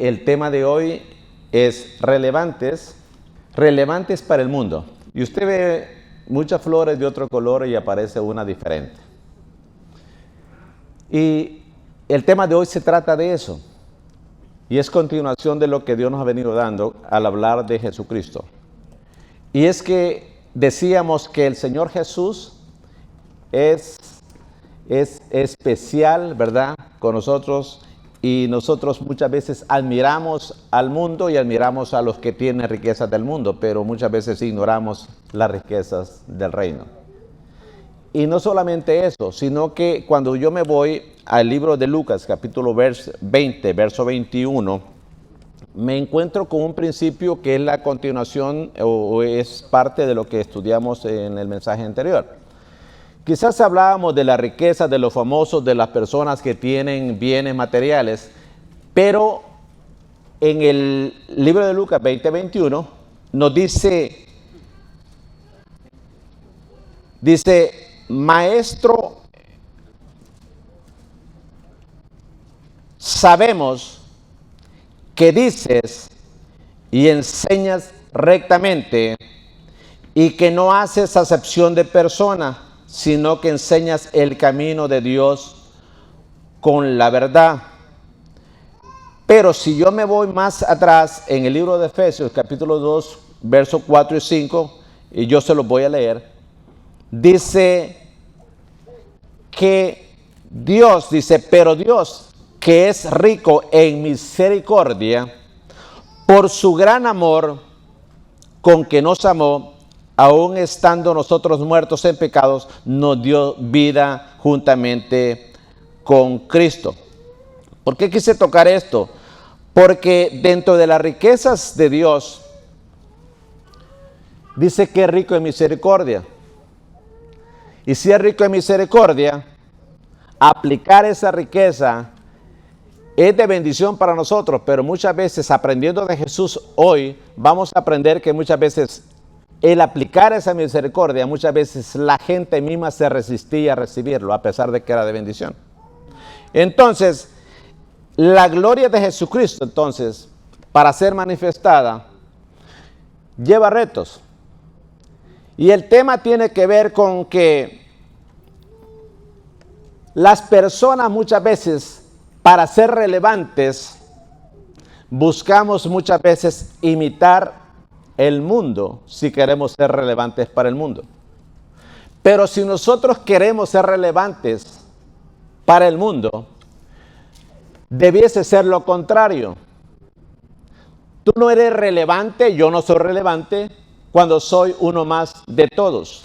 El tema de hoy es relevantes para el mundo. Y usted ve muchas flores de otro color y aparece una diferente. Y el tema de hoy se trata de eso. Y es continuación de lo que Dios nos ha venido dando al hablar de Jesucristo. Y es que decíamos que el Señor Jesús es especial, ¿verdad?, con nosotros. Y nosotros muchas veces admiramos al mundo y admiramos a los que tienen riquezas del mundo, pero muchas veces ignoramos las riquezas del reino. Y no solamente eso, sino que cuando yo me voy al libro de Lucas, capítulo 20, verso 21, me encuentro con un principio que es la continuación o es parte de lo que estudiamos en el mensaje anterior. Quizás hablábamos de la riqueza de los famosos, de las personas que tienen bienes materiales, pero en el libro de Lucas 20:21 nos dice, maestro, sabemos que dices y enseñas rectamente y que no haces acepción de persona, sino que enseñas el camino de Dios con la verdad. Pero si yo me voy más atrás en el libro de Efesios, capítulo 2, versos 4 y 5, y yo se los voy a leer, dice que Dios, pero Dios, que es rico en misericordia, por su gran amor con que nos amó, aún estando nosotros muertos en pecados, nos dio vida juntamente con Cristo. ¿Por qué quise tocar esto? Porque dentro de las riquezas de Dios, dice que es rico en misericordia. Y si es rico en misericordia, aplicar esa riqueza es de bendición para nosotros, pero muchas veces aprendiendo de Jesús hoy, vamos a aprender que muchas veces el aplicar esa misericordia, muchas veces la gente misma se resistía a recibirlo, a pesar de que era de bendición. Entonces, la gloria de Jesucristo, entonces, para ser manifestada, lleva retos. Y el tema tiene que ver con que las personas muchas veces, para ser relevantes, buscamos muchas veces imitar el mundo si queremos ser relevantes para el mundo. Pero si nosotros queremos ser relevantes para el mundo, debiese ser lo contrario. Tú no eres relevante, yo no soy relevante cuando soy uno más de todos.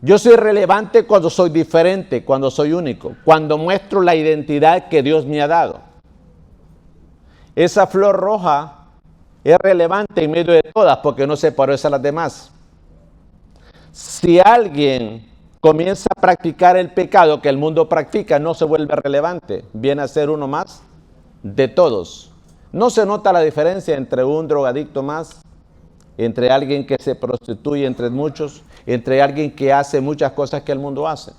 Yo soy relevante cuando soy diferente, cuando soy único, cuando muestro la identidad que Dios me ha dado. Esa flor roja es relevante en medio de todas porque no se parece a las demás. Si alguien comienza a practicar el pecado que el mundo practica, no se vuelve relevante, viene a ser uno más de todos. No se nota la diferencia entre un drogadicto más, entre alguien que se prostituye entre muchos, entre alguien que hace muchas cosas que el mundo hace.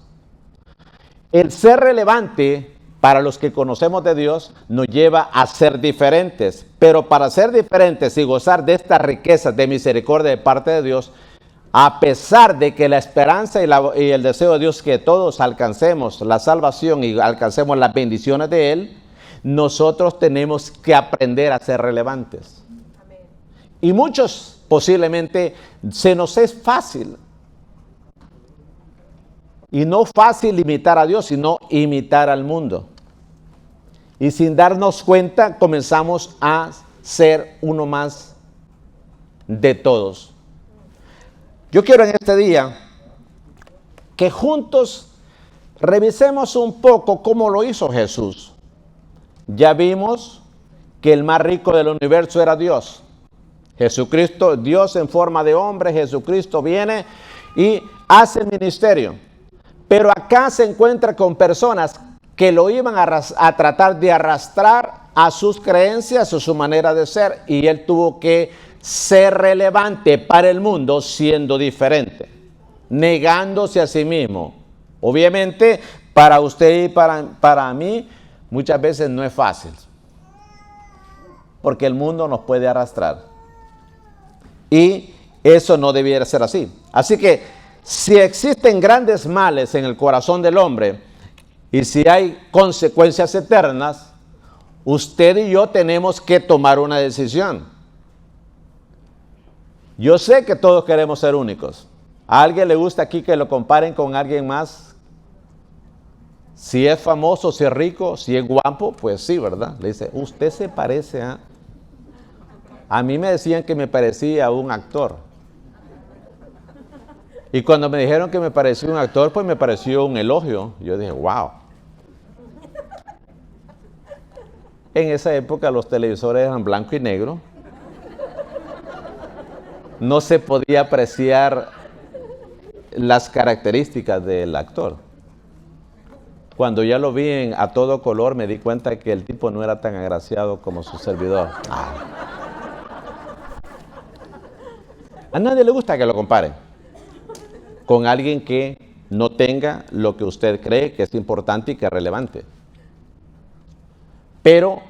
El ser relevante para los que conocemos de Dios nos lleva a ser diferentes, pero para ser diferentes y gozar de estas riquezas de misericordia de parte de Dios, a pesar de que la esperanza y el deseo de Dios que todos alcancemos la salvación y alcancemos las bendiciones de Él, nosotros tenemos que aprender a ser relevantes. Amén. Y muchos posiblemente se nos es fácil. Y no fácil imitar a Dios, sino imitar al mundo. Y sin darnos cuenta comenzamos a ser uno más de todos. Yo quiero en este día que juntos revisemos un poco cómo lo hizo Jesús. Ya vimos que el más rico del universo era Dios. Jesucristo, Dios en forma de hombre, Jesucristo viene y hace el ministerio. Pero acá se encuentra con personas que lo iban a tratar de arrastrar a sus creencias, a su manera de ser, y él tuvo que ser relevante para el mundo siendo diferente, negándose a sí mismo. Obviamente, para usted y para mí, muchas veces no es fácil. porque el mundo nos puede arrastrar. Y eso no debiera ser así. Así que si existen grandes males en el corazón del hombre y si hay consecuencias eternas, usted y yo tenemos que tomar una decisión. Yo sé que todos queremos ser únicos. ¿A alguien le gusta aquí que lo comparen con alguien más? Si es famoso, si es rico, si es guapo, pues sí, ¿verdad? Le dice, usted se parece a... A mí me decían que me parecía a un actor. Y cuando me dijeron que me parecía un actor, pues me pareció un elogio. Yo dije, wow. En esa época los televisores eran blanco y negro. No se podía apreciar las características del actor. Cuando ya lo vi a todo color, me di cuenta que el tipo no era tan agraciado como su servidor. A nadie le gusta que lo comparen con alguien que no tenga lo que usted cree que es importante y que es relevante. Pero,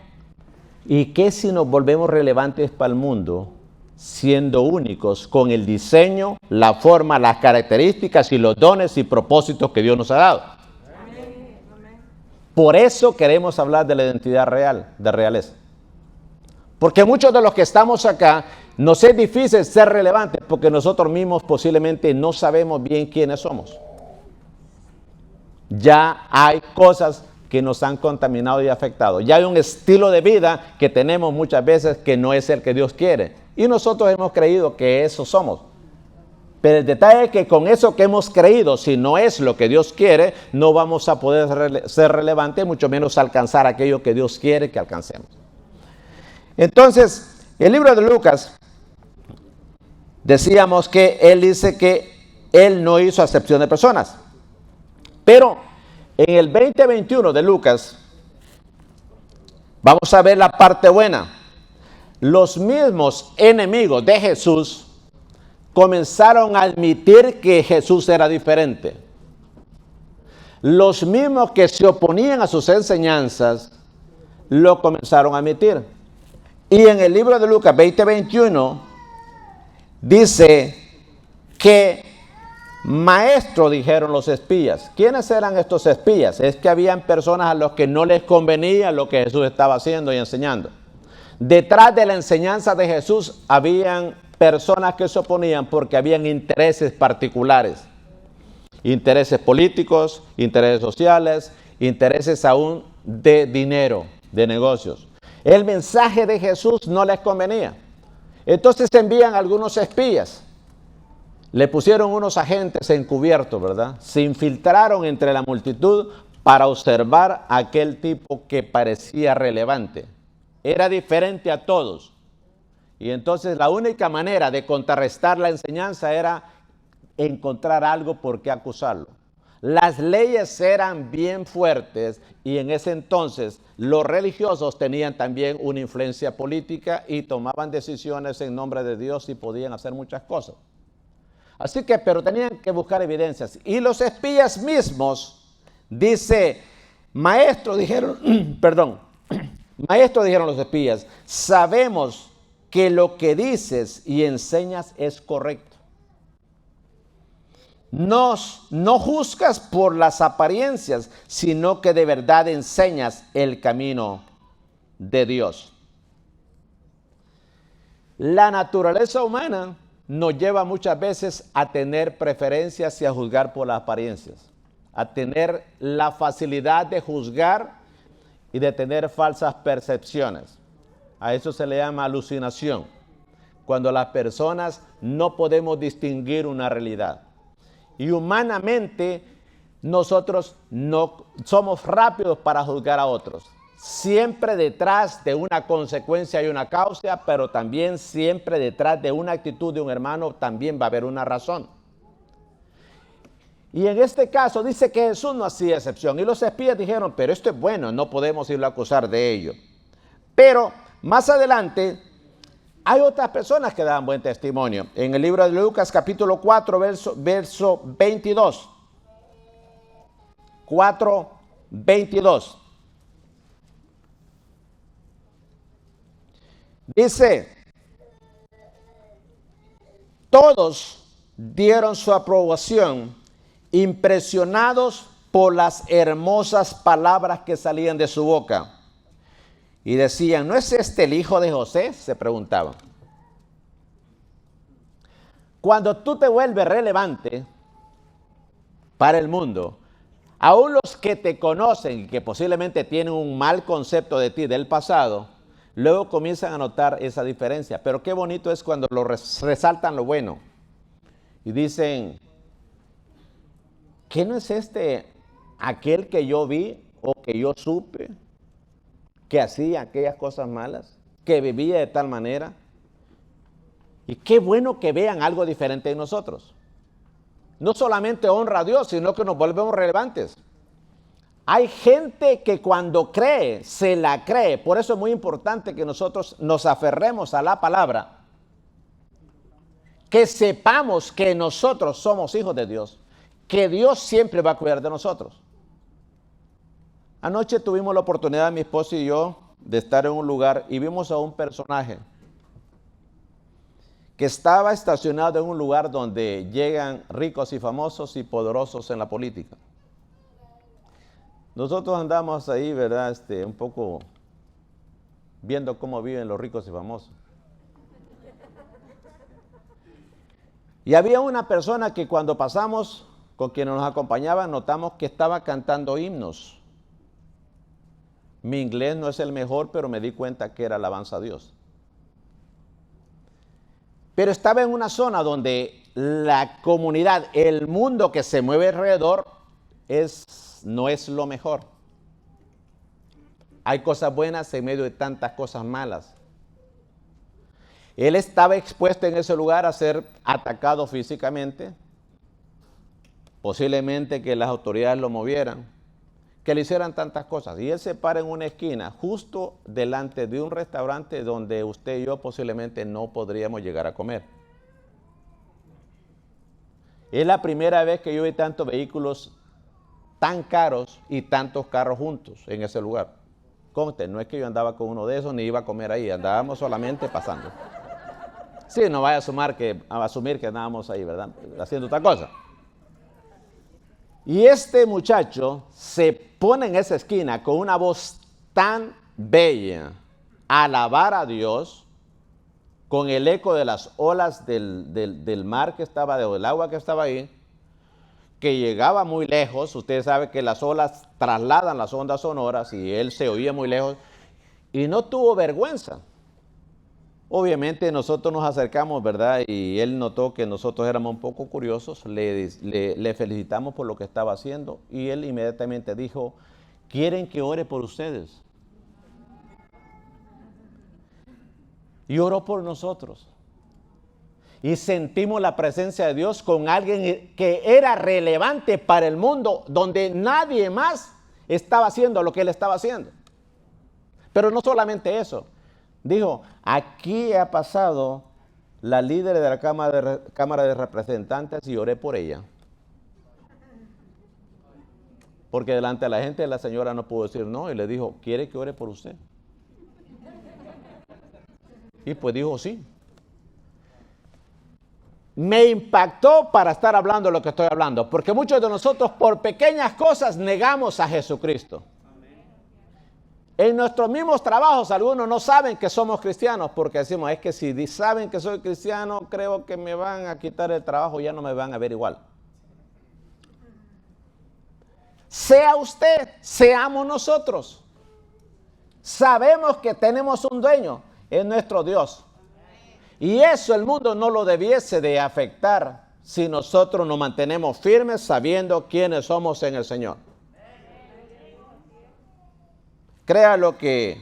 ¿y qué si nos volvemos relevantes para el mundo siendo únicos con el diseño, la forma, las características y los dones y propósitos que Dios nos ha dado? Por eso queremos hablar de la identidad real, de realeza. Porque muchos de los que estamos acá nos es difícil ser relevantes porque nosotros mismos posiblemente no sabemos bien quiénes somos. Ya hay cosas que nos han contaminado y afectado. Ya hay un estilo de vida que tenemos muchas veces que no es el que Dios quiere. Y nosotros hemos creído que eso somos. Pero el detalle es que con eso que hemos creído, si no es lo que Dios quiere, no vamos a poder ser relevantes, mucho menos alcanzar aquello que Dios quiere que alcancemos. Entonces, el libro de Lucas, decíamos que él dice que él no hizo acepción de personas. Pero en el 20:21 de Lucas, vamos a ver la parte buena. Los mismos enemigos de Jesús comenzaron a admitir que Jesús era diferente. Los mismos que se oponían a sus enseñanzas lo comenzaron a admitir. Y en el libro de Lucas 20:21 dice que maestro, dijeron los espías. ¿Quiénes eran estos espías? Es que habían personas a los que no les convenía lo que Jesús estaba haciendo y enseñando. Detrás de la enseñanza de Jesús habían personas que se oponían porque habían intereses particulares. Intereses políticos, intereses sociales, intereses aún de dinero, de negocios. El mensaje de Jesús no les convenía. Entonces envían algunos espías. Le pusieron unos agentes encubiertos, ¿verdad? Se infiltraron entre la multitud para observar a aquel tipo que parecía relevante. Era diferente a todos. Y entonces la única manera de contrarrestar la enseñanza era encontrar algo por qué acusarlo. Las leyes eran bien fuertes y en ese entonces los religiosos tenían también una influencia política y tomaban decisiones en nombre de Dios y podían hacer muchas cosas. Así que, pero tenían que buscar evidencias. Y los espías mismos, dice, maestro, dijeron, maestro, dijeron los espías, sabemos que lo que dices y enseñas es correcto. No juzgas por las apariencias, sino que de verdad enseñas el camino de Dios. La naturaleza humana nos lleva muchas veces a tener preferencias y a juzgar por las apariencias, a tener la facilidad de juzgar y de tener falsas percepciones. A eso se le llama alucinación, cuando las personas no podemos distinguir una realidad. Y humanamente nosotros no somos rápidos para juzgar a otros. Siempre detrás de una consecuencia hay una causa, pero también siempre detrás de una actitud de un hermano también va a haber una razón. Y en este caso dice que Jesús no hacía excepción. Y los espías dijeron, pero esto es bueno, no podemos irlo a acusar de ello. Pero más adelante hay otras personas que dan buen testimonio. En el libro de Lucas capítulo 4, verso 22. 4:22. Dice, todos dieron su aprobación, impresionados por las hermosas palabras que salían de su boca. Y decían, ¿no es este el hijo de José? Se preguntaban. Cuando tú te vuelves relevante para el mundo, aún los que te conocen y que posiblemente tienen un mal concepto de ti del pasado, luego comienzan a notar esa diferencia. Pero qué bonito es cuando resaltan lo bueno y dicen, ¿qué no es este aquel que yo vi o que yo supe que hacía aquellas cosas malas, que vivía de tal manera? Y qué bueno que vean algo diferente en nosotros. No solamente honra a Dios, sino que nos volvemos relevantes. Hay gente que cuando cree, se la cree. Por eso es muy importante que nosotros nos aferremos a la palabra. Que sepamos que nosotros somos hijos de Dios. Que Dios siempre va a cuidar de nosotros. Anoche tuvimos la oportunidad, mi esposo y yo, de estar en un lugar y vimos a un personaje que estaba estacionado en un lugar donde llegan ricos y famosos y poderosos en la política. Nosotros andamos ahí, ¿verdad? Un poco viendo cómo viven los ricos y famosos. Y había una persona que cuando pasamos, con quien nos acompañaba, notamos que estaba cantando himnos. Mi inglés no es el mejor, pero me di cuenta que era alabanza a Dios. Pero estaba en una zona donde la comunidad, el mundo que se mueve alrededor, no es lo mejor. Hay cosas buenas en medio de tantas cosas malas. Él estaba expuesto en ese lugar a ser atacado físicamente, posiblemente que las autoridades lo movieran, que le hicieran tantas cosas. Y él se para en una esquina, justo delante de un restaurante donde usted y yo posiblemente no podríamos llegar a comer. Es la primera vez que yo vi tantos vehículos tan caros y tantos carros juntos en ese lugar. Conste, no es que yo andaba con uno de esos ni iba a comer ahí, andábamos solamente pasando. Sí, no vaya a asumir que andábamos ahí, ¿verdad? Haciendo otra cosa. Y este muchacho se pone en esa esquina con una voz tan bella a alabar a Dios, con el eco de las olas del mar que estaba, del agua que estaba ahí, que llegaba muy lejos. Usted sabe que las olas trasladan las ondas sonoras y él se oía muy lejos y no tuvo vergüenza. Obviamente nosotros nos acercamos, ¿verdad? Y él notó que nosotros éramos un poco curiosos, le felicitamos por lo que estaba haciendo y él inmediatamente dijo, ¿quieren que ore por ustedes? Y oró por nosotros. Y sentimos la presencia de Dios con alguien que era relevante para el mundo, donde nadie más estaba haciendo lo que él estaba haciendo. Pero no solamente eso. Dijo, aquí ha pasado la líder de la Cámara de Representantes y oré por ella. Porque delante de la gente la señora no pudo decir no y le dijo, ¿quiere que ore por usted? Y pues dijo sí. Me impactó para estar hablando lo que estoy hablando, porque muchos de nosotros por pequeñas cosas negamos a Jesucristo. En nuestros mismos trabajos algunos no saben que somos cristianos porque decimos, es que si saben que soy cristiano, creo que me van a quitar el trabajo, ya no me van a ver igual. Sea usted, seamos nosotros. Sabemos que tenemos un dueño, es nuestro Dios. Y eso el mundo no lo debiese de afectar si nosotros nos mantenemos firmes sabiendo quiénes somos en el Señor. Créalo que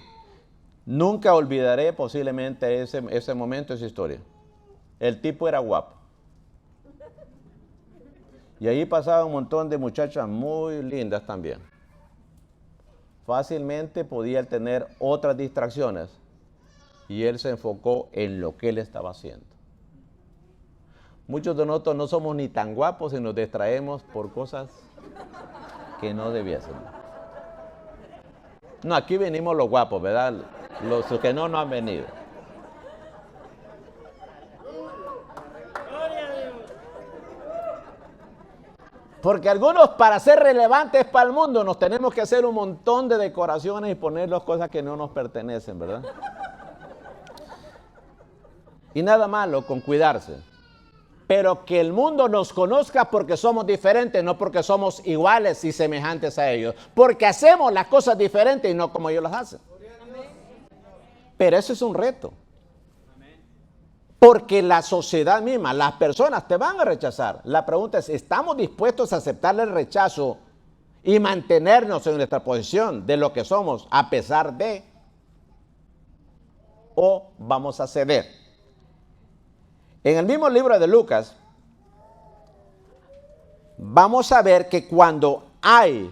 nunca olvidaré posiblemente ese momento, esa historia. El tipo era guapo. Y ahí pasaba un montón de muchachas muy lindas también. Fácilmente podía tener otras distracciones. Y él se enfocó en lo que él estaba haciendo. Muchos de nosotros no somos ni tan guapos y nos distraemos por cosas que no debiésemos. No, aquí venimos los guapos, ¿verdad? Los que no han venido. Porque algunos, para ser relevantes para el mundo, nos tenemos que hacer un montón de decoraciones y ponerlos cosas que no nos pertenecen, ¿verdad? Y nada malo con cuidarse. Pero que el mundo nos conozca porque somos diferentes, no porque somos iguales y semejantes a ellos. Porque hacemos las cosas diferentes y no como ellos las hacen. Pero eso es un reto. Porque la sociedad misma, las personas te van a rechazar. La pregunta es, ¿estamos dispuestos a aceptar el rechazo y mantenernos en nuestra posición de lo que somos a pesar de? ¿O vamos a ceder? En el mismo libro de Lucas, vamos a ver que cuando hay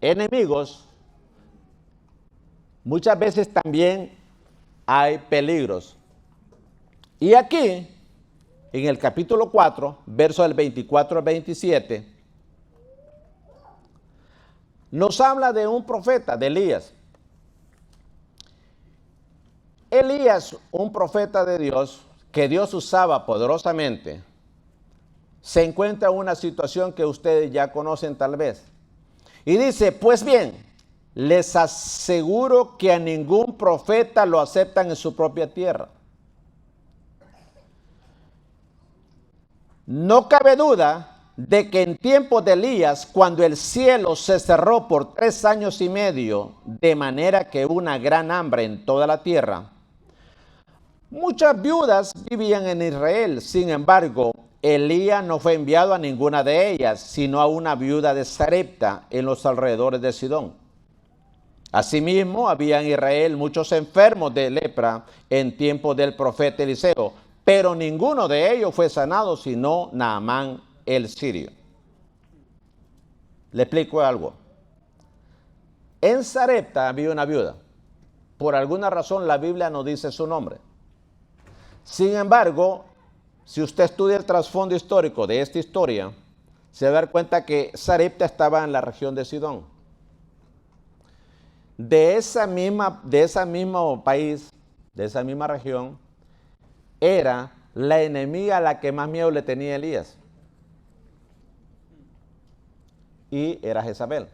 enemigos, muchas veces también hay peligros. Y aquí, en el capítulo 4, versos del 24 al 27, nos habla de un profeta, de Elías. Elías, un profeta de Dios, que Dios usaba poderosamente, se encuentra en una situación que ustedes ya conocen tal vez. Y dice, pues bien, les aseguro que a ningún profeta lo aceptan en su propia tierra. No cabe duda de que en tiempos de Elías, cuando el cielo se cerró por 3 años y medio, de manera que hubo una gran hambre en toda la tierra, muchas viudas vivían en Israel. Sin embargo, Elías no fue enviado a ninguna de ellas, sino a una viuda de Sarepta en los alrededores de Sidón. Asimismo, había en Israel muchos enfermos de lepra en tiempos del profeta Eliseo, pero ninguno de ellos fue sanado, sino Naamán el sirio. Le explico algo. En Sarepta había una viuda. Por alguna razón la Biblia no dice su nombre. Sin embargo, si usted estudia el trasfondo histórico de esta historia, se va a dar cuenta que Sarepta estaba en la región de Sidón. De ese mismo país, de esa misma región, era la enemiga a la que más miedo le tenía Elías. Y era Jezabel.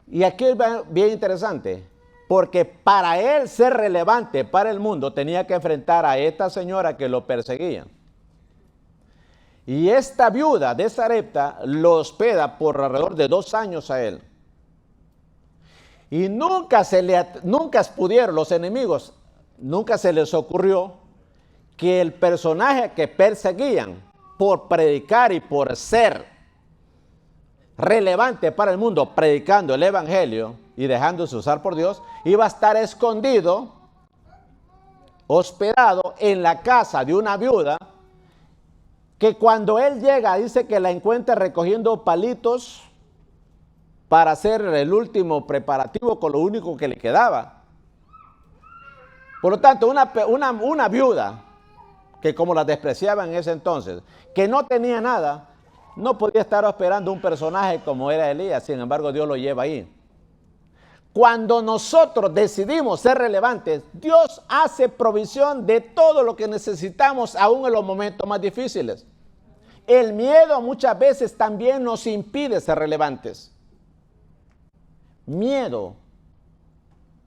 Y aquí es bien interesante, porque para él ser relevante para el mundo tenía que enfrentar a esta señora que lo perseguía. Y esta viuda de Sarepta lo hospeda por alrededor de 2 años a él. Y nunca pudieron los enemigos, nunca se les ocurrió que el personaje que perseguían por predicar y por ser relevante para el mundo, predicando el evangelio y dejándose usar por Dios, iba a estar escondido, hospedado en la casa de una viuda, que cuando él llega dice que la encuentra recogiendo palitos para hacer el último preparativo con lo único que le quedaba. Por lo tanto, una viuda que, como la despreciaban en ese entonces, que no tenía nada, no podía estar esperando un personaje como era Elías. Sin embargo, Dios lo lleva ahí. Cuando nosotros decidimos ser relevantes, Dios hace provisión de todo lo que necesitamos, aún en los momentos más difíciles. El miedo muchas veces también nos impide ser relevantes. Miedo.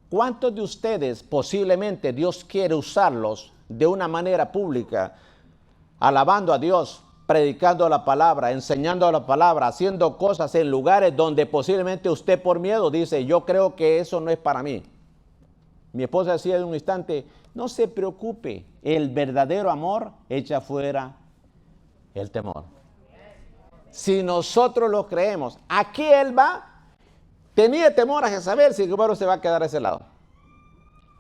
¿Cuántos de ustedes posiblemente Dios quiere usarlos de una manera pública, alabando a Dios, predicando la palabra, enseñando la palabra, haciendo cosas en lugares donde posiblemente usted por miedo dice, yo creo que eso no es para mí? Mi esposa decía en un instante, no se preocupe, el verdadero amor echa fuera el temor. Si nosotros lo creemos, aquí él va. Tenía temor a Jezabel, sin embargo se va a quedar a ese lado.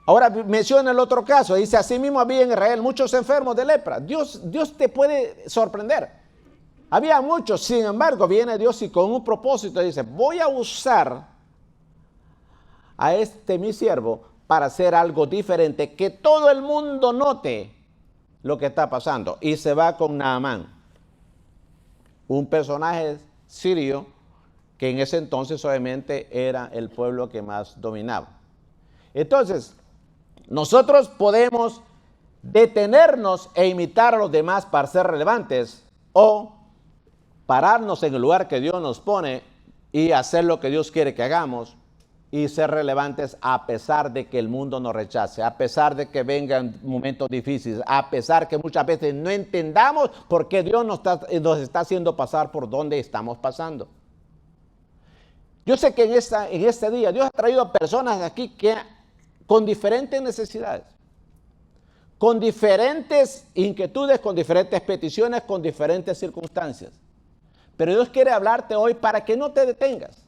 Ahora menciona el otro caso, dice, asimismo había en Israel muchos enfermos de lepra. Dios te puede sorprender. Había muchos, sin embargo viene Dios y con un propósito dice, voy a usar a este mi siervo para hacer algo diferente, que todo el mundo note lo que está pasando. Y se va con Naamán, un personaje sirio, que en ese entonces obviamente era el pueblo que más dominaba. Entonces, nosotros podemos detenernos e imitar a los demás para ser relevantes, o pararnos en el lugar que Dios nos pone y hacer lo que Dios quiere que hagamos y ser relevantes a pesar de que el mundo nos rechace, a pesar de que vengan momentos difíciles, a pesar que muchas veces no entendamos por qué Dios nos está haciendo pasar por donde estamos pasando. Yo sé que en este día Dios ha traído personas aquí con diferentes necesidades, con diferentes inquietudes, con diferentes peticiones, con diferentes circunstancias. Pero Dios quiere hablarte hoy para que no te detengas.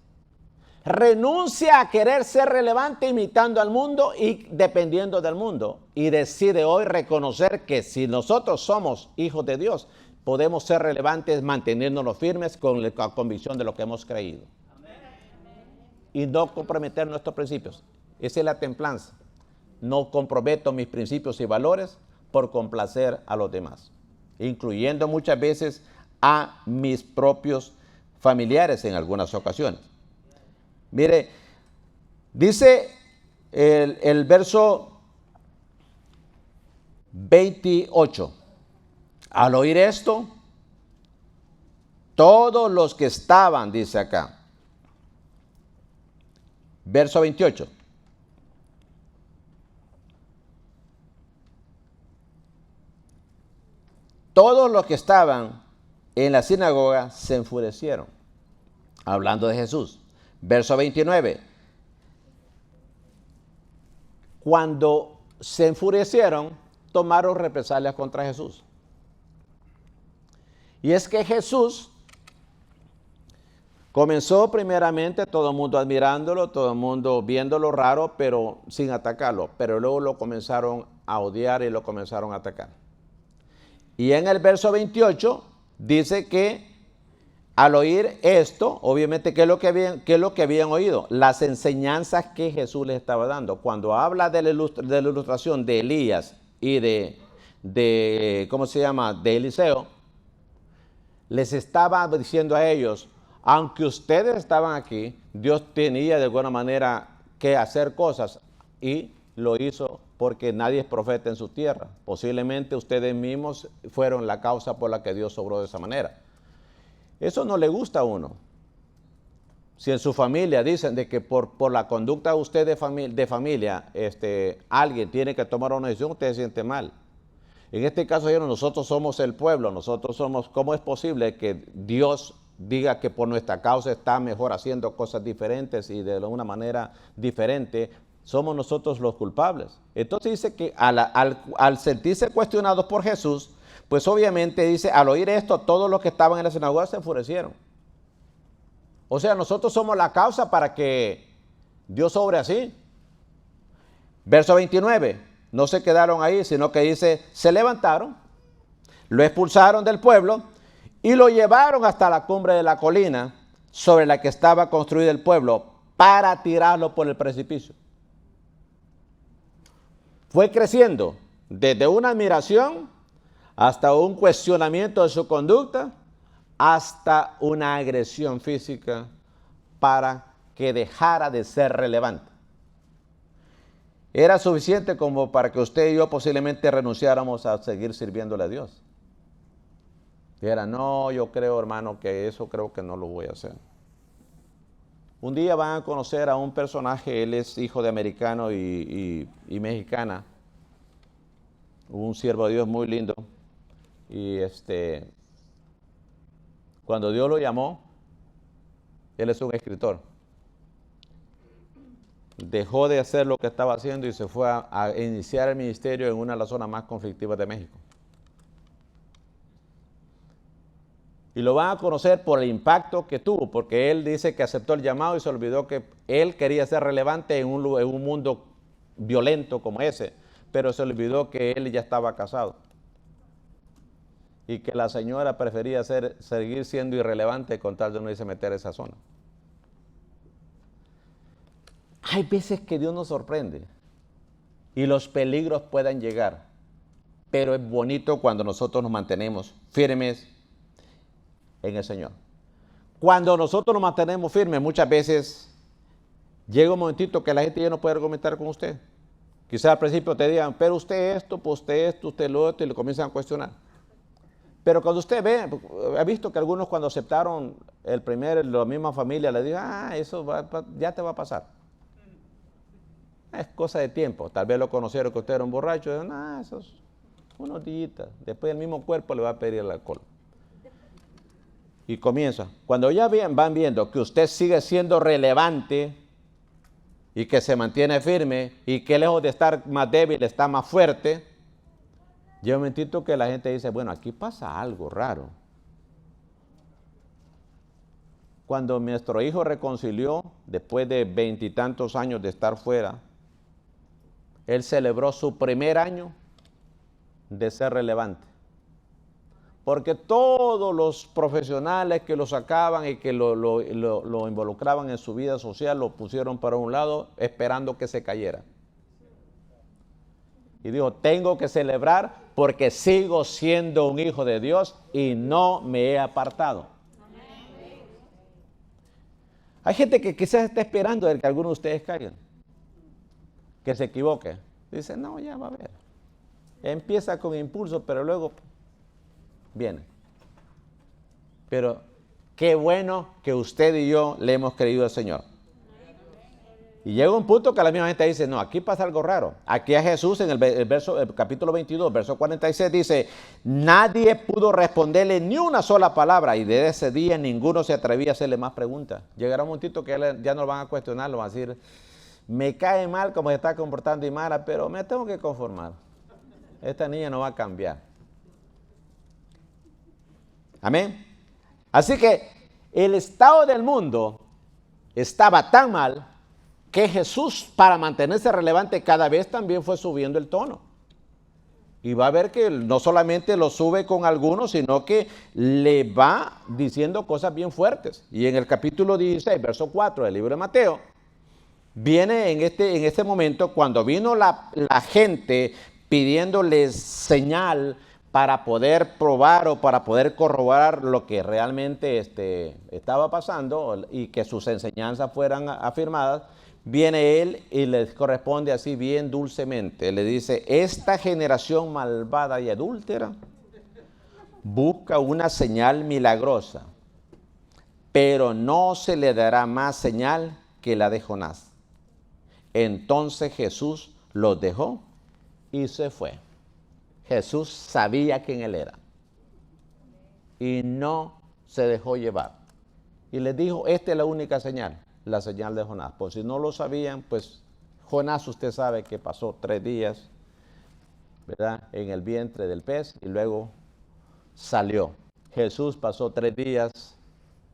Renuncia a querer ser relevante imitando al mundo y dependiendo del mundo. Y decide hoy reconocer que si nosotros somos hijos de Dios, podemos ser relevantes manteniéndonos firmes con la convicción de lo que hemos creído. Y no comprometer nuestros principios. Esa es la templanza. No comprometo mis principios y valores por complacer a los demás, incluyendo muchas veces a mis propios familiares en algunas ocasiones. Mire, dice el verso 28. Al oír esto, todos los que estaban, dice acá, verso 28. Todos los que estaban en la sinagoga se enfurecieron, hablando de Jesús. Verso 29. Cuando se enfurecieron, tomaron represalias contra Jesús. Y es que Jesús comenzó primeramente todo el mundo admirándolo, todo el mundo viéndolo raro, pero sin atacarlo. Pero luego lo comenzaron a odiar y lo comenzaron a atacar. Y en el verso 28 dice que al oír esto, obviamente, ¿qué es lo que habían oído? Las enseñanzas que Jesús les estaba dando. Cuando habla de la ilustración de Elías y ¿cómo se llama?, de Eliseo, les estaba diciendo a ellos, aunque ustedes estaban aquí, Dios tenía de alguna manera que hacer cosas y lo hizo porque nadie es profeta en su tierra. Posiblemente ustedes mismos fueron la causa por la que Dios obró de esa manera. Eso no le gusta a uno. Si en su familia dicen de que por la conducta de usted de familia, alguien tiene que tomar una decisión, usted se siente mal. En este caso, nosotros somos el pueblo, nosotros somos, ¿cómo es posible que Dios diga que por nuestra causa está mejor haciendo cosas diferentes y de una manera diferente? Somos nosotros los culpables. Entonces dice que al sentirse cuestionados por Jesús, pues obviamente dice, al oír esto, todos los que estaban en la sinagoga se enfurecieron. O sea, nosotros somos la causa para que Dios obre así. Verso 29, no se quedaron ahí, sino que dice, se levantaron, lo expulsaron del pueblo y lo llevaron hasta la cumbre de la colina sobre la que estaba construido el pueblo para tirarlo por el precipicio. Fue creciendo desde una admiración hasta un cuestionamiento de su conducta, hasta una agresión física para que dejara de ser relevante. Era suficiente como para que usted y yo posiblemente renunciáramos a seguir sirviéndole a Dios. Dijera, no, yo creo, hermano, que eso creo que no lo voy a hacer. Un día van a conocer a un personaje, él es hijo de americano y mexicana, un siervo de Dios muy lindo. Y cuando Dios lo llamó, él es un escritor. Dejó de hacer lo que estaba haciendo y se fue a iniciar el ministerio en una de las zonas más conflictivas de México. Y lo van a conocer por el impacto que tuvo, porque él dice que aceptó el llamado y se olvidó que él quería ser relevante en un mundo violento como ese, pero se olvidó que él ya estaba casado y que la señora prefería seguir siendo irrelevante con tal de no irse a meter a esa zona. Hay veces que Dios nos sorprende y los peligros puedan llegar, pero es bonito cuando nosotros nos mantenemos firmes en el Señor. Cuando nosotros nos mantenemos firmes, muchas veces llega un momentito que la gente ya no puede argumentar con usted. Quizás al principio te digan, pero usted esto, pues usted esto, usted lo otro, y le comienzan a cuestionar. Pero cuando usted ve, ha visto que algunos cuando aceptaron la misma familia, le digan, eso ya te va a pasar. Es cosa de tiempo. Tal vez lo conocieron que usted era un borracho, y dijeron, eso es unos días. Después el mismo cuerpo le va a pedir el alcohol. Y comienza. Cuando ya van viendo que usted sigue siendo relevante y que se mantiene firme y que lejos de estar más débil está más fuerte, llega un momentito que la gente dice, bueno, aquí pasa algo raro. Cuando nuestro hijo reconcilió, después de 20 y tantos años de estar fuera, él celebró su primer año de ser relevante. Porque todos los profesionales que lo sacaban y que lo involucraban en su vida social, lo pusieron para un lado esperando que se cayera. Y dijo, tengo que celebrar porque sigo siendo un hijo de Dios y no me he apartado. Hay gente que quizás está esperando que algunos de ustedes caigan, que se equivoque. Dice, no, ya va a ver. Empieza con impulso, pero luego viene. Pero qué bueno que usted y yo le hemos creído al Señor. Y llega un punto que la misma gente dice, no, aquí pasa algo raro. Aquí a Jesús en el capítulo 22, verso 46 dice, nadie pudo responderle ni una sola palabra y desde ese día ninguno se atrevía a hacerle más preguntas. Llegará un momentito que ya no lo van a cuestionar, lo van a decir, me cae mal como se está comportando Imara, pero me tengo que conformar. Esta niña no va a cambiar. Amén. Así que el estado del mundo estaba tan mal que Jesús, para mantenerse relevante, cada vez también fue subiendo el tono. Y va a ver que no solamente lo sube con algunos, sino que le va diciendo cosas bien fuertes. Y en el capítulo 16, verso 4 del libro de Mateo, viene en este momento cuando vino la gente pidiéndoles señal para poder probar o para poder corroborar lo que realmente estaba pasando y que sus enseñanzas fueran afirmadas. Viene él y les corresponde así bien dulcemente. Le dice, esta generación malvada y adúltera busca una señal milagrosa, pero no se le dará más señal que la de Jonás. Entonces Jesús los dejó y se fue. Jesús sabía quién él era y no se dejó llevar. Y les dijo, esta es la única señal. La señal de Jonás. Por si no lo sabían, pues Jonás usted sabe que pasó 3 días, ¿verdad?, en el vientre del pez y luego salió. Jesús pasó 3 días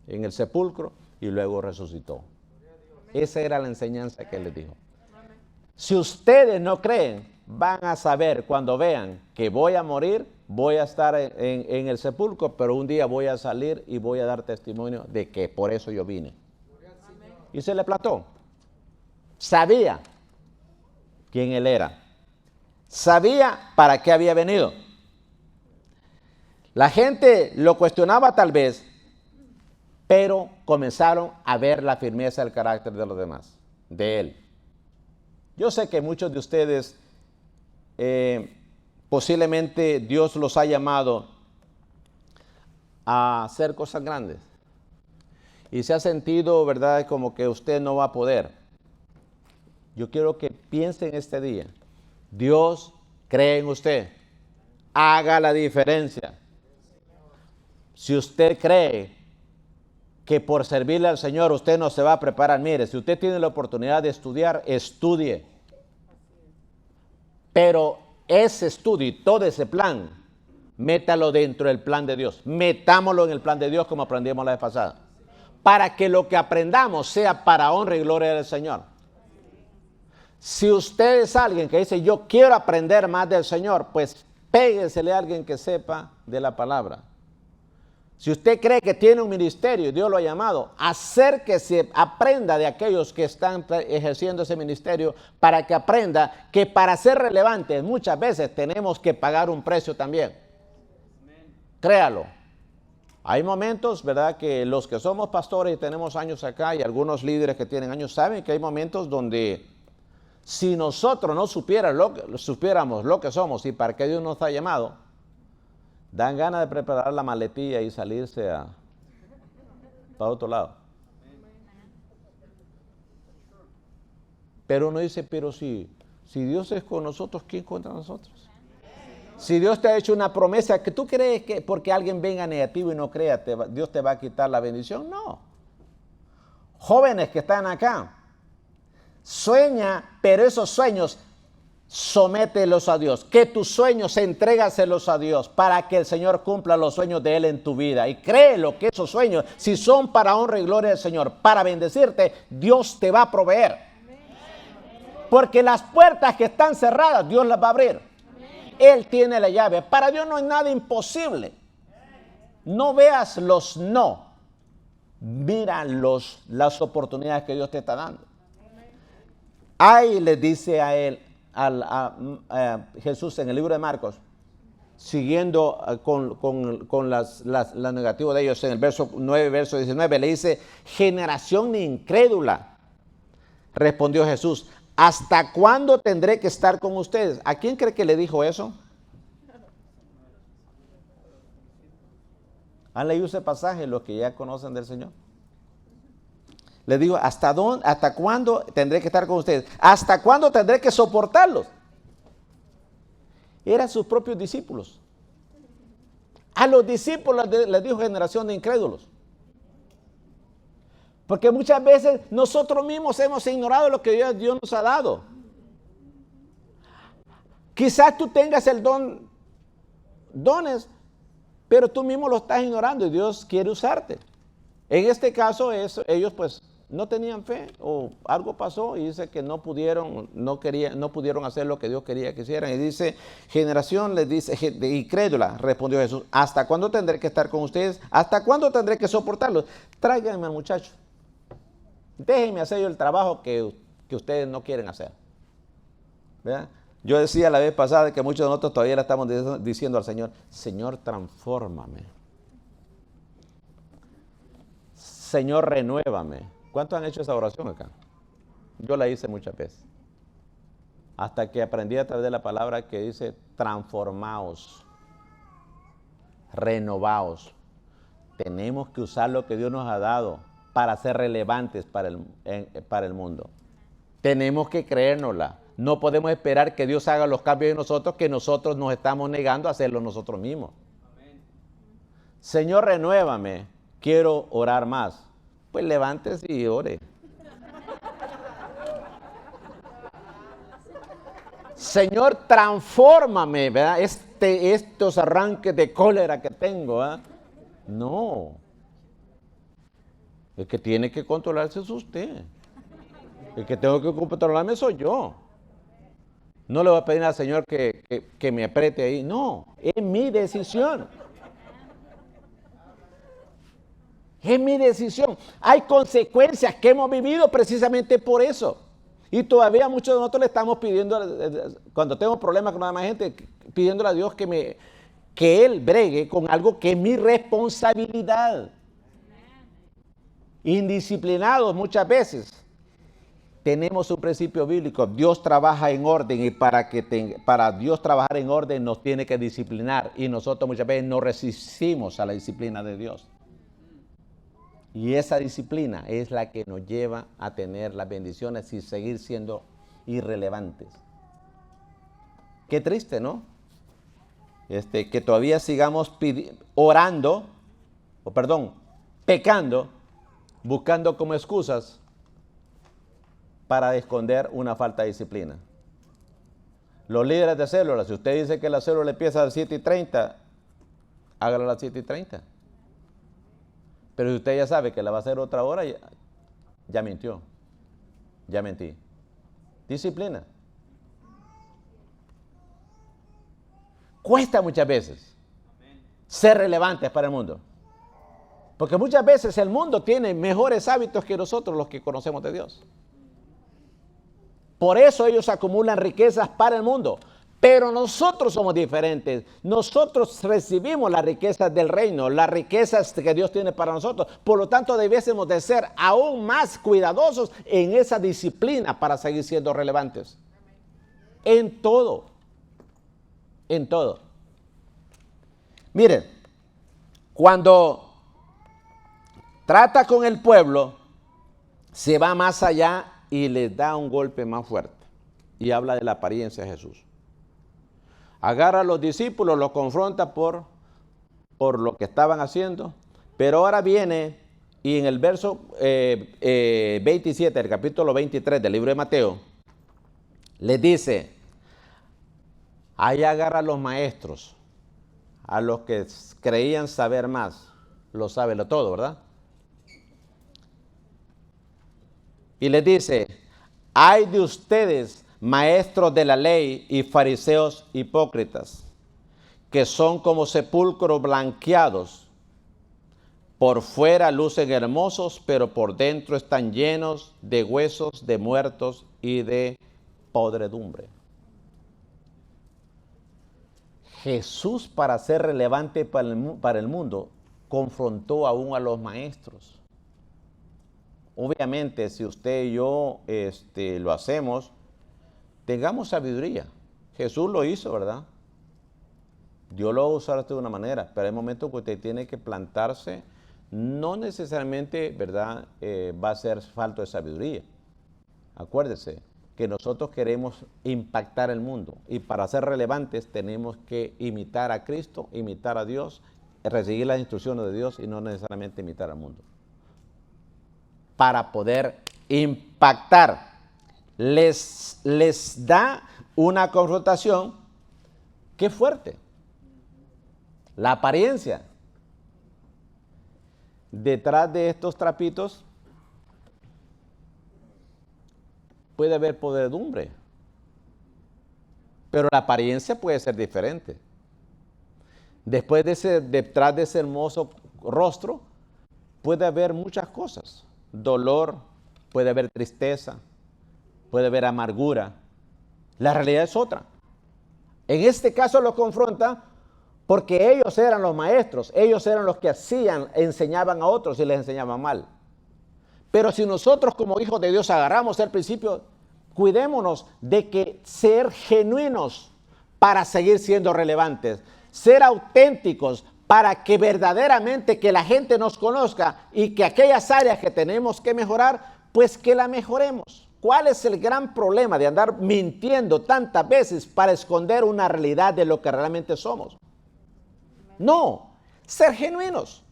en el sepulcro y luego resucitó. Esa era la enseñanza que él les dijo. Si ustedes no creen, van a saber cuando vean que voy a morir, voy a estar en el sepulcro, pero un día voy a salir y voy a dar testimonio de que por eso yo vine. Y se le plantó. Sabía quién él era. Sabía para qué había venido. La gente lo cuestionaba tal vez, pero comenzaron a ver la firmeza del carácter de los demás, de él. Yo sé que muchos de ustedes, posiblemente Dios los ha llamado a hacer cosas grandes. Y se ha sentido, ¿verdad?, como que usted no va a poder. Yo quiero que piense en este día. Dios cree en usted. Haga la diferencia. Si usted cree que por servirle al Señor usted no se va a preparar, mire, si usted tiene la oportunidad de estudiar, estudie. Pero ese estudio y todo ese plan, métalo dentro del plan de Dios. Metámoslo en el plan de Dios como aprendimos la vez pasada. Para que lo que aprendamos sea para honra y gloria del Señor. Si usted es alguien que dice, yo quiero aprender más del Señor, pues péguesele a alguien que sepa de la palabra. Si usted cree que tiene un ministerio y Dios lo ha llamado, acérquese, aprenda de aquellos que están ejerciendo ese ministerio para que aprenda que para ser relevantes muchas veces tenemos que pagar un precio también. Créalo. Hay momentos, ¿verdad?, que los que somos pastores y tenemos años acá y algunos líderes que tienen años saben que hay momentos donde si nosotros no supiéramos lo que somos y para qué Dios nos ha llamado, Dan ganas de preparar la maletilla y salirse para otro lado. Pero uno dice, pero si Dios es con nosotros, ¿quién contra nosotros? Si Dios te ha hecho una promesa, ¿que tú crees que porque alguien venga negativo y no crea, Dios te va a quitar la bendición? No. Jóvenes que están acá, sueña, pero esos sueños somételos a Dios. Que tus sueños entrégaselos a Dios para que el Señor cumpla los sueños de Él en tu vida. Y créelo que esos sueños, si son para honra y gloria del Señor, para bendecirte, Dios te va a proveer. Porque las puertas que están cerradas, Dios las va a abrir. Él tiene la llave. Para Dios no hay nada imposible. No veas los no. Mira las oportunidades que Dios te está dando. Ahí le dice a él, a Jesús en el libro de Marcos, siguiendo con las negativas de ellos, en el verso 9, verso 19, le dice, generación incrédula. Respondió Jesús, ¿hasta cuándo tendré que estar con ustedes? ¿A quién cree que le dijo eso? ¿Han leído ese pasaje los que ya conocen del Señor? Le digo, ¿hasta cuándo tendré que estar con ustedes? ¿Hasta cuándo tendré que soportarlos? Eran sus propios discípulos. A los discípulos les dijo generación de incrédulos. Porque muchas veces nosotros mismos hemos ignorado lo que Dios nos ha dado. Quizás tú tengas el dones, pero tú mismo lo estás ignorando y Dios quiere usarte. En este caso, ellos pues no tenían fe o algo pasó y dice que no pudieron hacer lo que Dios quería que hicieran. Y dice, generación, les dice, incrédula, respondió Jesús, ¿hasta cuándo tendré que estar con ustedes? ¿Hasta cuándo tendré que soportarlos? Tráiganme al muchacho. Déjenme hacer yo el trabajo que ustedes no quieren hacer. ¿Verdad? Yo decía la vez pasada que muchos de nosotros todavía le estamos diciendo al Señor, Señor, transfórmame. Señor, renuévame. ¿Cuántos han hecho esa oración acá? Yo la hice muchas veces. Hasta que aprendí a través de la palabra que dice, transformaos, renovaos. Tenemos que usar lo que Dios nos ha dado para ser relevantes para el mundo. Tenemos que creérnosla. No podemos esperar que Dios haga los cambios en nosotros que nosotros nos estamos negando a hacerlo nosotros mismos. Amén. Señor, renuévame. Quiero orar más. Pues levántese y ore. Señor, transfórmame, ¿verdad? Estos arranques de cólera que tengo, ¿verdad? No. El que tiene que controlarse es usted. El que tengo que controlarme soy yo. No le voy a pedir al Señor que me apriete ahí. No, es mi decisión. Es mi decisión. Hay consecuencias que hemos vivido precisamente por eso. Y todavía muchos de nosotros le estamos pidiendo, cuando tengo problemas con la demás gente, pidiéndole a Dios que Él bregue con algo que es mi responsabilidad. Indisciplinados muchas veces. Tenemos un principio bíblico, Dios trabaja en orden y para Dios trabajar en orden nos tiene que disciplinar y nosotros muchas veces no resistimos a la disciplina de Dios. Y esa disciplina es la que nos lleva a tener las bendiciones y seguir siendo irrelevantes. Qué triste, ¿no? Que todavía sigamos pecando, buscando como excusas para esconder una falta de disciplina. Los líderes de células, si usted dice que la célula empieza a las 7:30, hágala a las 7:30. Pero si usted ya sabe que la va a hacer otra hora, ya mintió. Ya mentí. Disciplina. Cuesta muchas veces ser relevantes para el mundo. Porque muchas veces el mundo tiene mejores hábitos que nosotros los que conocemos de Dios. Por eso ellos acumulan riquezas para el mundo. Pero nosotros somos diferentes. Nosotros recibimos las riquezas del reino, las riquezas que Dios tiene para nosotros. Por lo tanto, debiésemos de ser aún más cuidadosos en esa disciplina para seguir siendo relevantes. En todo. En todo. Miren, cuando trata con el pueblo, se va más allá y les da un golpe más fuerte. Y habla de la apariencia de Jesús. Agarra a los discípulos, los confronta por lo que estaban haciendo, pero ahora viene y en el verso 27 del capítulo 23 del libro de Mateo, les dice, ahí agarra a los maestros, a los que creían saber más, lo sabe lo todo, ¿verdad? Y les dice, ay de ustedes, maestros de la ley y fariseos hipócritas, que son como sepulcros blanqueados. Por fuera lucen hermosos, pero por dentro están llenos de huesos de muertos y de podredumbre. Jesús, para ser relevante para el mundo, confrontó aún a los maestros. Obviamente, si usted y yo lo hacemos, tengamos sabiduría. Jesús lo hizo, ¿verdad? Dios lo va a usar de una manera, pero hay momentos que usted tiene que plantarse. No necesariamente, ¿verdad?, va a ser falta de sabiduría. Acuérdese que nosotros queremos impactar el mundo y para ser relevantes tenemos que imitar a Cristo, imitar a Dios, recibir las instrucciones de Dios y no necesariamente imitar al mundo. Para poder impactar, les da una confrontación que fuerte. La apariencia. Detrás de estos trapitos puede haber podredumbre, pero la apariencia puede ser diferente. Detrás de ese hermoso rostro puede haber muchas cosas. Dolor, puede haber tristeza, puede haber amargura. La realidad es otra. En este caso lo confronta porque ellos eran los maestros, ellos eran los que enseñaban a otros y les enseñaban mal. Pero si nosotros como hijos de Dios agarramos el principio, cuidémonos de que ser genuinos para seguir siendo relevantes, ser auténticos para que verdaderamente que la gente nos conozca y que aquellas áreas que tenemos que mejorar, pues que la mejoremos. ¿Cuál es el gran problema de andar mintiendo tantas veces para esconder una realidad de lo que realmente somos? No, ser genuinos.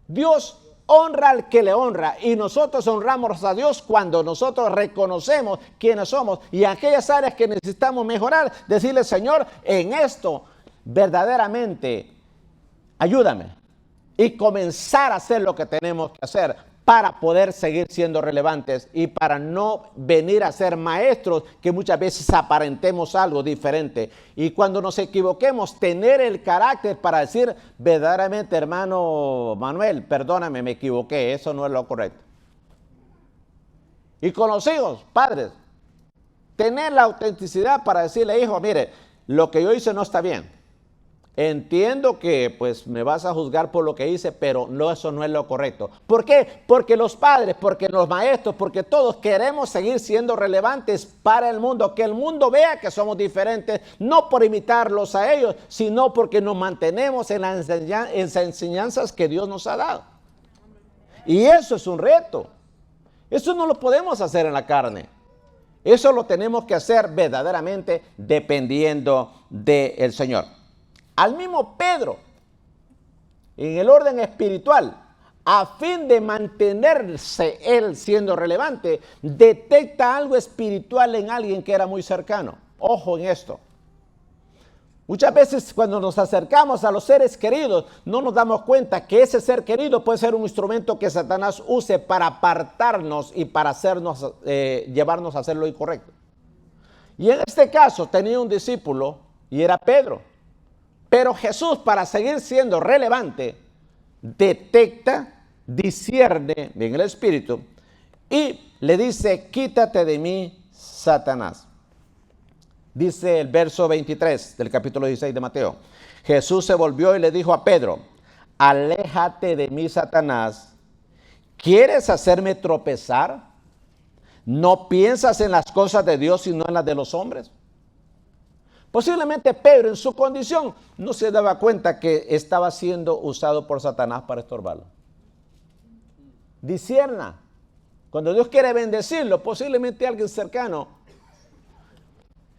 Dios honra al que le honra y nosotros honramos a Dios cuando nosotros reconocemos quiénes somos y aquellas áreas que necesitamos mejorar, decirle, Señor, en esto verdaderamente ayúdame y comenzar a hacer lo que tenemos que hacer para poder seguir siendo relevantes y para no venir a ser maestros que muchas veces aparentemos algo diferente. Y cuando nos equivoquemos, tener el carácter para decir verdaderamente, hermano Manuel, perdóname, me equivoqué, eso no es lo correcto. Y con los hijos, padres, tener la autenticidad para decirle, hijo, mire, lo que yo hice no está bien. Entiendo que pues me vas a juzgar por lo que hice, pero no, eso no es lo correcto. ¿Por qué? Porque los padres, porque los maestros, porque todos queremos seguir siendo relevantes para el mundo, que el mundo vea que somos diferentes, no por imitarlos a ellos, sino porque nos mantenemos en las enseñanzas que Dios nos ha dado. Y eso es un reto. Eso no lo podemos hacer en la carne. Eso lo tenemos que hacer verdaderamente dependiendo del Señor. Al mismo Pedro, en el orden espiritual, a fin de mantenerse él siendo relevante, detecta algo espiritual en alguien que era muy cercano. Ojo en esto. Muchas veces cuando nos acercamos a los seres queridos, no nos damos cuenta que ese ser querido puede ser un instrumento que Satanás use para apartarnos y para llevarnos a hacer lo incorrecto. Y en este caso tenía un discípulo y era Pedro. Pero Jesús, para seguir siendo relevante, detecta, discierne en el espíritu y le dice, quítate de mí, Satanás. Dice el verso 23 del capítulo 16 de Mateo. Jesús se volvió y le dijo a Pedro, aléjate de mí, Satanás. ¿Quieres hacerme tropezar? ¿No piensas en las cosas de Dios sino en las de los hombres? Posiblemente Pedro en su condición no se daba cuenta que estaba siendo usado por Satanás para estorbarlo. Discierna. Cuando Dios quiere bendecirlo, posiblemente alguien cercano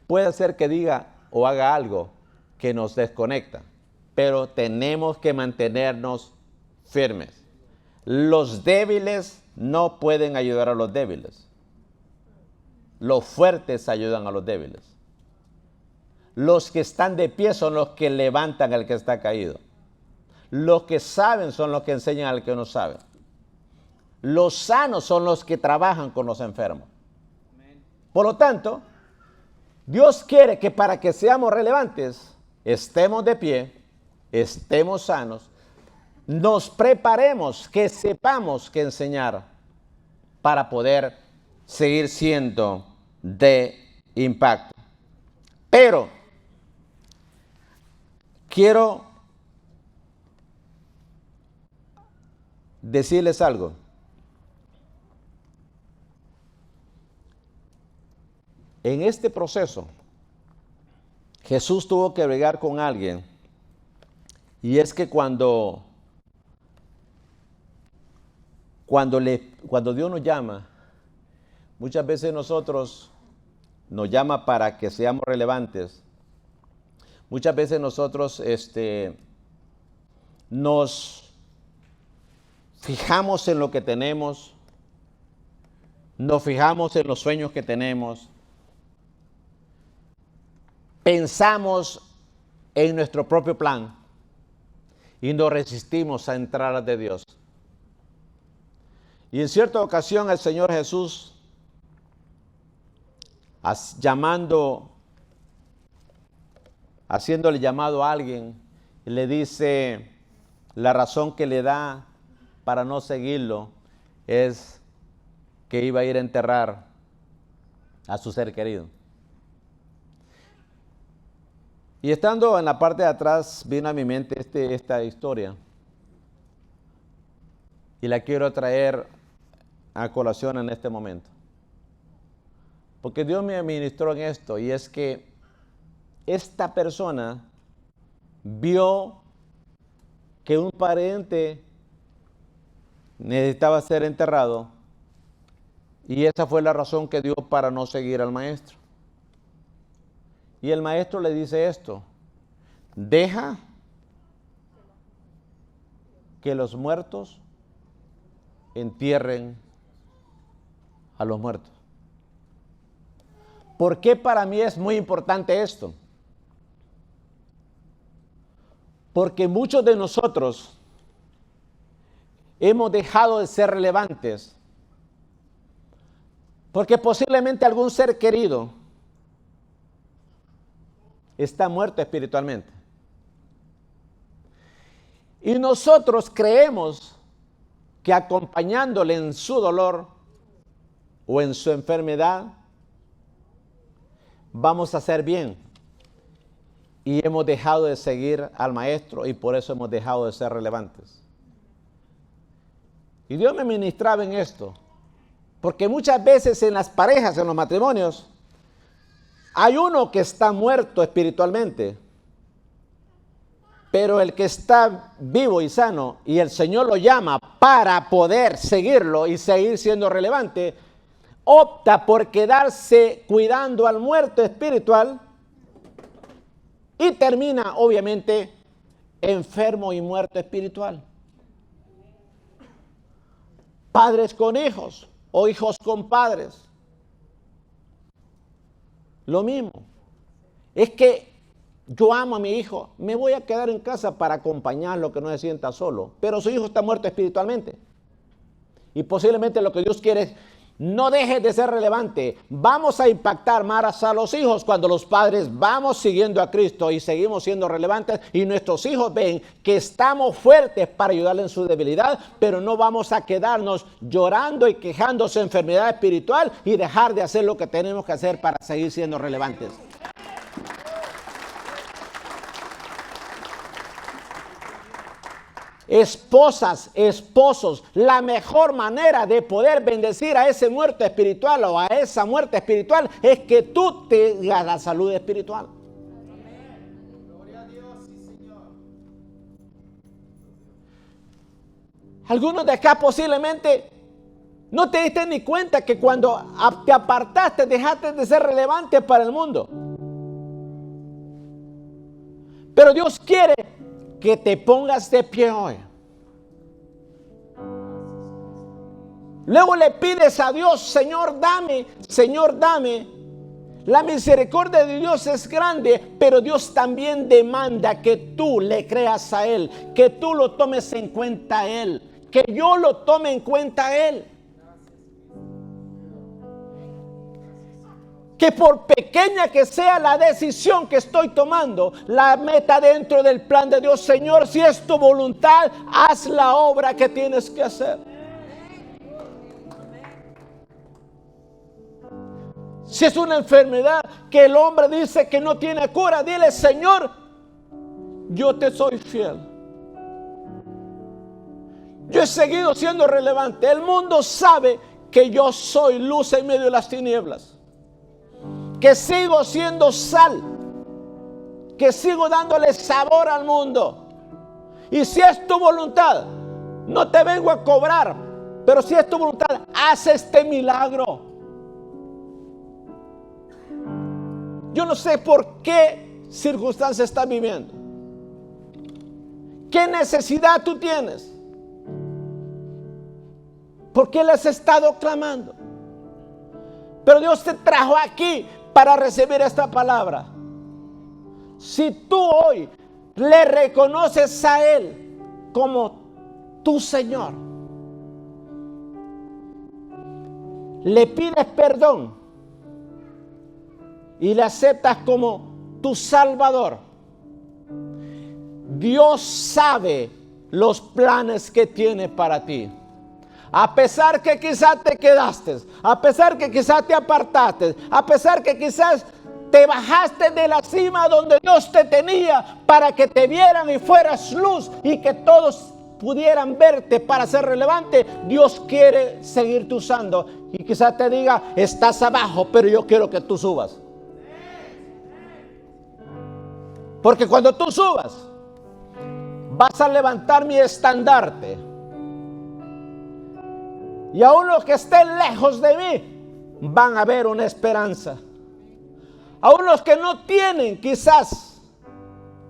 puede hacer que diga o haga algo que nos desconecta. Pero tenemos que mantenernos firmes. Los débiles no pueden ayudar a los débiles. Los fuertes ayudan a los débiles. Los que están de pie son los que levantan al que está caído. Los que saben son los que enseñan al que no sabe. Los sanos son los que trabajan con los enfermos. Por lo tanto, Dios quiere que para que seamos relevantes, estemos de pie, estemos sanos, nos preparemos, que sepamos qué enseñar para poder seguir siendo de impacto. Pero quiero decirles algo. En este proceso, Jesús tuvo que bregar con alguien, y es que cuando Dios nos llama, muchas veces nosotros nos llama para que seamos relevantes. Muchas veces nosotros nos fijamos en lo que tenemos, nos fijamos en los sueños que tenemos, pensamos en nuestro propio plan y nos resistimos a entrar de Dios. Y en cierta ocasión el Señor Jesús, haciéndole llamado a alguien, le dice la razón que le da para no seguirlo es que iba a ir a enterrar a su ser querido. Y estando en la parte de atrás, vino a mi mente esta historia. Y la quiero traer a colación en este momento. Porque Dios me ministró en esto, y es que esta persona vio que un pariente necesitaba ser enterrado, y esa fue la razón que dio para no seguir al maestro. Y el maestro le dice esto: deja que los muertos entierren a los muertos. ¿Por qué para mí es muy importante esto? Porque muchos de nosotros hemos dejado de ser relevantes porque posiblemente algún ser querido está muerto espiritualmente. Y nosotros creemos que acompañándole en su dolor o en su enfermedad, vamos a hacer bien. Y hemos dejado de seguir al maestro, y por eso hemos dejado de ser relevantes. Y Dios me ministraba en esto, porque muchas veces en las parejas, en los matrimonios, hay uno que está muerto espiritualmente, pero el que está vivo y sano, y el Señor lo llama para poder seguirlo y seguir siendo relevante, opta por quedarse cuidando al muerto espiritual y termina, obviamente, enfermo y muerto espiritual. Padres con hijos o hijos con padres. Lo mismo. Es que yo amo a mi hijo, me voy a quedar en casa para acompañarlo, que no se sienta solo, pero su hijo está muerto espiritualmente. Y posiblemente lo que Dios quiere es: no dejes de ser relevante. Vamos a impactar más a los hijos cuando los padres vamos siguiendo a Cristo y seguimos siendo relevantes, y nuestros hijos ven que estamos fuertes para ayudarle en su debilidad, pero no vamos a quedarnos llorando y quejándose de enfermedad espiritual y dejar de hacer lo que tenemos que hacer para seguir siendo relevantes. Esposas, esposos, la mejor manera de poder bendecir a ese muerto espiritual o a esa muerte espiritual es que tú tengas la salud espiritual. Algunos de acá posiblemente no te diste ni cuenta que cuando te apartaste, dejaste de ser relevante para el mundo. Pero Dios quiere que te pongas de pie hoy. Luego le pides a Dios, Señor, dame, Señor, dame. La misericordia de Dios es grande, pero Dios también demanda que tú le creas a Él, que tú lo tomes en cuenta a Él, que yo lo tome en cuenta a Él. Que por pequeña que sea la decisión que estoy tomando, la meta dentro del plan de Dios. Señor, si es tu voluntad, haz la obra que tienes que hacer. Si es una enfermedad que el hombre dice que no tiene cura, dile, Señor, yo te soy fiel. Yo he seguido siendo relevante. El mundo sabe que yo soy luz en medio de las tinieblas. Que sigo siendo sal. Que sigo dándole sabor al mundo. Y si es tu voluntad, no te vengo a cobrar, pero si es tu voluntad, haz este milagro. Yo no sé por qué circunstancia estás viviendo. ¿Qué necesidad tú tienes? ¿Por qué le has estado clamando? Pero Dios te trajo aquí para recibir esta palabra. Si tú hoy le reconoces a Él como tu Señor, le pides perdón y le aceptas como tu Salvador, Dios sabe los planes que tiene para ti. A pesar que quizás te quedaste, a pesar que quizás te apartaste, a pesar que quizás te bajaste de la cima donde Dios te tenía para que te vieran y fueras luz y que todos pudieran verte para ser relevante, Dios quiere seguirte usando. Y quizás te diga, estás abajo, pero yo quiero que tú subas. Porque cuando tú subas, vas a levantar mi estandarte. Y aún los que estén lejos de mí van a ver una esperanza. Aún los que no tienen quizás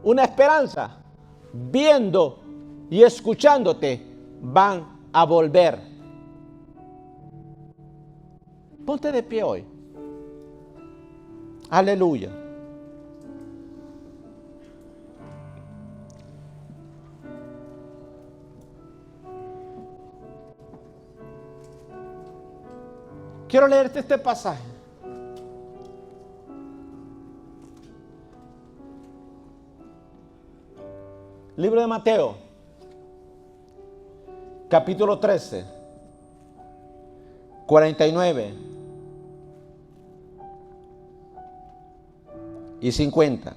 una esperanza, viendo y escuchándote, van a volver. Ponte de pie hoy. Aleluya. Quiero leerte este pasaje. Libro de Mateo, capítulo 13, 49 y 50.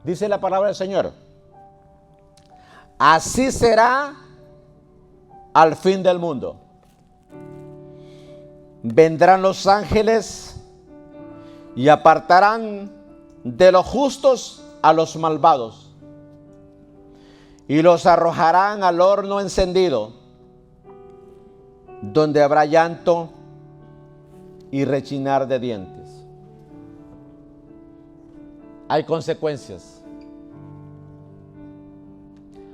Dice la palabra del Señor: así será al fin del mundo. Vendrán los ángeles y apartarán de los justos a los malvados y los arrojarán al horno encendido, donde habrá llanto y rechinar de dientes. Hay consecuencias.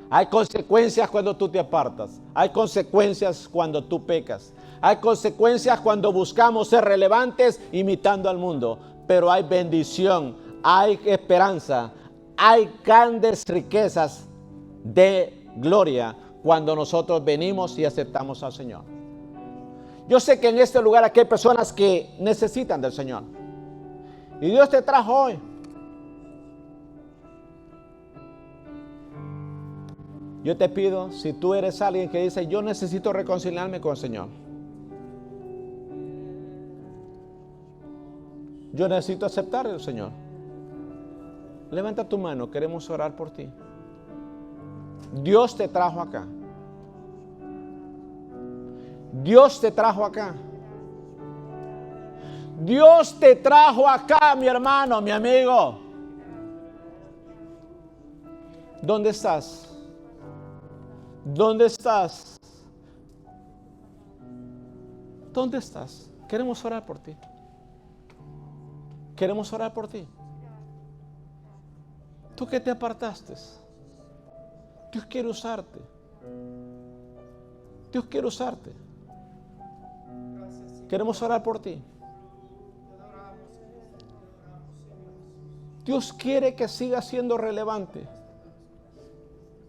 Hay consecuencias cuando tú te apartas. Hay consecuencias cuando tú pecas. Hay consecuencias cuando buscamos ser relevantes imitando al mundo. Pero hay bendición, hay esperanza, hay grandes riquezas de gloria cuando nosotros venimos y aceptamos al Señor. Yo sé que en este lugar aquí hay personas que necesitan del Señor. Y Dios te trajo hoy. Yo te pido, si tú eres alguien que dice, yo necesito reconciliarme con el Señor. Yo necesito aceptar al Señor. Levanta tu mano, queremos orar por ti. Dios te trajo acá. Dios te trajo acá. Dios te trajo acá, mi hermano, mi amigo. ¿Dónde estás? ¿Dónde estás? ¿Dónde estás? Queremos orar por ti. Queremos orar por ti. Tú que te apartaste. Dios quiere usarte. Dios quiere usarte. Queremos orar por ti. Dios quiere que sigas siendo relevante.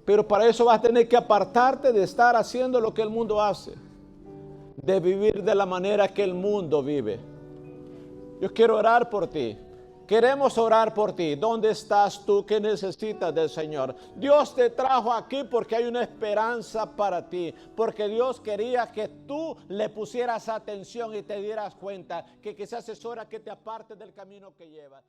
Pero para eso vas a tener que apartarte de estar haciendo lo que el mundo hace. De vivir de la manera que el mundo vive. Yo quiero orar por ti. Queremos orar por ti. ¿Dónde estás tú? ¿Qué necesitas del Señor? Dios te trajo aquí porque hay una esperanza para ti. Porque Dios quería que tú le pusieras atención y te dieras cuenta que quizás es hora que te apartes del camino que llevas.